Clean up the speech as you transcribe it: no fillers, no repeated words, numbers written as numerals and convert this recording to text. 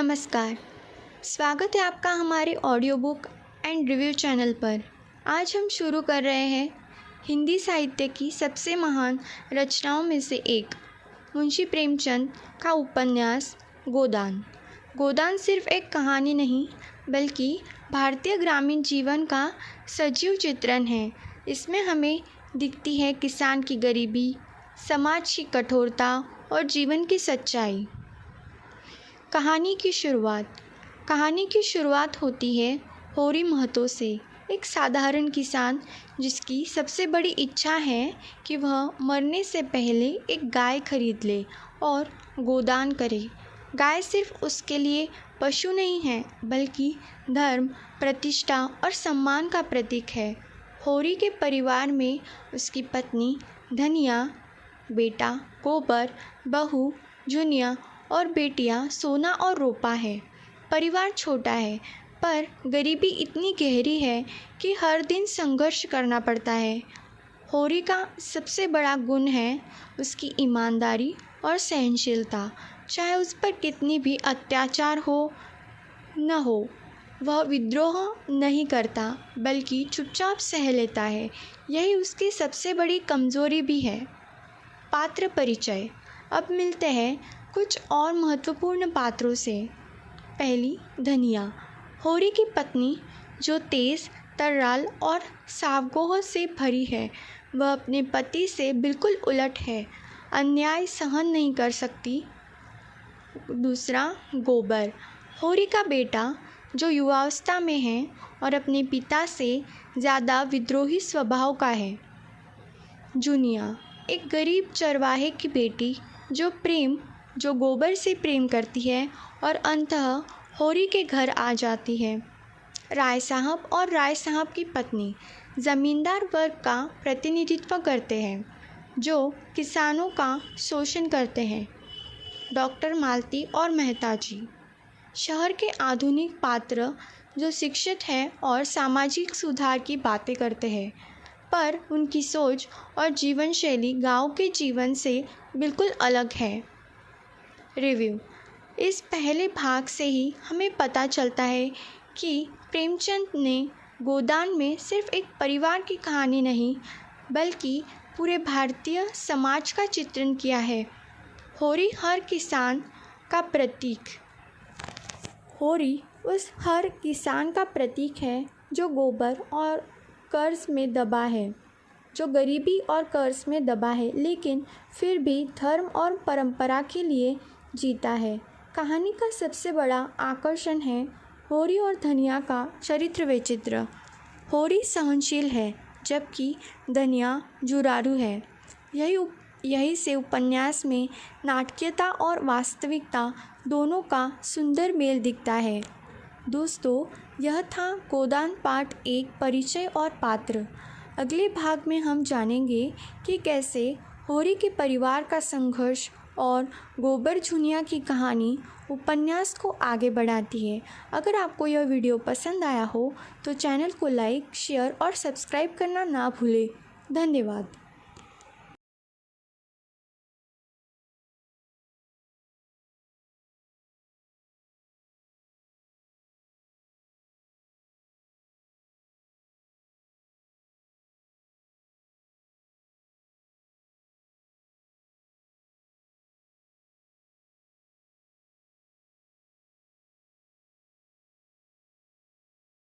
नमस्कार। स्वागत है आपका हमारे audio book and review channel पर। आज हम शुरू कर रहे हैं हिंदी साहित्य की सबसे महान रचनाओं में से एक मुंशी प्रेमचंद का उपन्यास गोदान। गोदान सिर्फ एक कहानी नहीं बल्कि भारतीय ग्रामीण जीवन का सजीव चित्रण है। इसमें हमें दिखती है किसान की गरीबी, समाज की कठोरता और जीवन की सच्चाई। कहानी की शुरुआत होती है होरी महतो से, एक साधारण किसान जिसकी सबसे बड़ी इच्छा है कि वह मरने से पहले एक गाय खरीद ले और गोदान करे। गाय सिर्फ उसके लिए पशु नहीं है बल्कि धर्म, प्रतिष्ठा और सम्मान का प्रतीक है। होरी के परिवार में उसकी पत्नी धनिया, बेटा गोबर, बहू जुनिया और बेटियां सोना और रूपा है। परिवार छोटा है पर गरीबी इतनी गहरी है कि हर दिन संघर्ष करना पड़ता है। होरी का सबसे बड़ा गुण है उसकी ईमानदारी और सहनशीलता। चाहे उस पर कितनी भी अत्याचार हो न हो, वह विद्रोह नहीं करता बल्कि चुपचाप सह लेता है। यही उसकी सबसे बड़ी कमज़ोरी भी है। पात्र परिचय। अब मिलते हैं कुछ और महत्वपूर्ण पात्रों से। पहली, धनिया, होरी की पत्नी जो तेज़, तर्राल और सावगोह से भरी है। वह अपने पति से बिल्कुल उलट है, अन्याय सहन नहीं कर सकती। दूसरा, गोबर, होरी का बेटा जो युवावस्था में है और अपने पिता से ज़्यादा विद्रोही स्वभाव का है। जुनिया, एक गरीब चरवाहे की बेटी जो गोबर से प्रेम करती है और अंततः होरी के घर आ जाती है। राय साहब और राय साहब की पत्नी ज़मींदार वर्ग का प्रतिनिधित्व करते हैं जो किसानों का शोषण करते हैं। डॉक्टर मालती और मेहता जी, शहर के आधुनिक पात्र जो शिक्षित हैं और सामाजिक सुधार की बातें करते हैं, पर उनकी सोच और जीवन शैली गाँव के जीवन से बिल्कुल अलग है। रिव्यू। इस पहले भाग से ही हमें पता चलता है कि प्रेमचंद ने गोदान में सिर्फ एक परिवार की कहानी नहीं बल्कि पूरे भारतीय समाज का चित्रण किया है। होरी हर किसान का प्रतीक है जो गोबर और कर्ज में दबा है, जो गरीबी और कर्ज में दबा है, लेकिन फिर भी धर्म और परंपरा के लिए जीता है। कहानी का सबसे बड़ा आकर्षण है होरी और धनिया का चरित्र वैचित्र्य। होरी सहनशील है जबकि धनिया जुरारू है। यही से उपन्यास में नाटकीयता और वास्तविकता दोनों का सुंदर मेल दिखता है। दोस्तों, यह था गोदान पार्ट 1, परिचय और पात्र। अगले भाग में हम जानेंगे कि कैसे होरी के परिवार का संघर्ष और गोबर जुनिया की कहानी उपन्यास को आगे बढ़ाती है। अगर आपको यह वीडियो पसंद आया हो तो चैनल को लाइक, शेयर और सब्सक्राइब करना ना भूलें। धन्यवाद।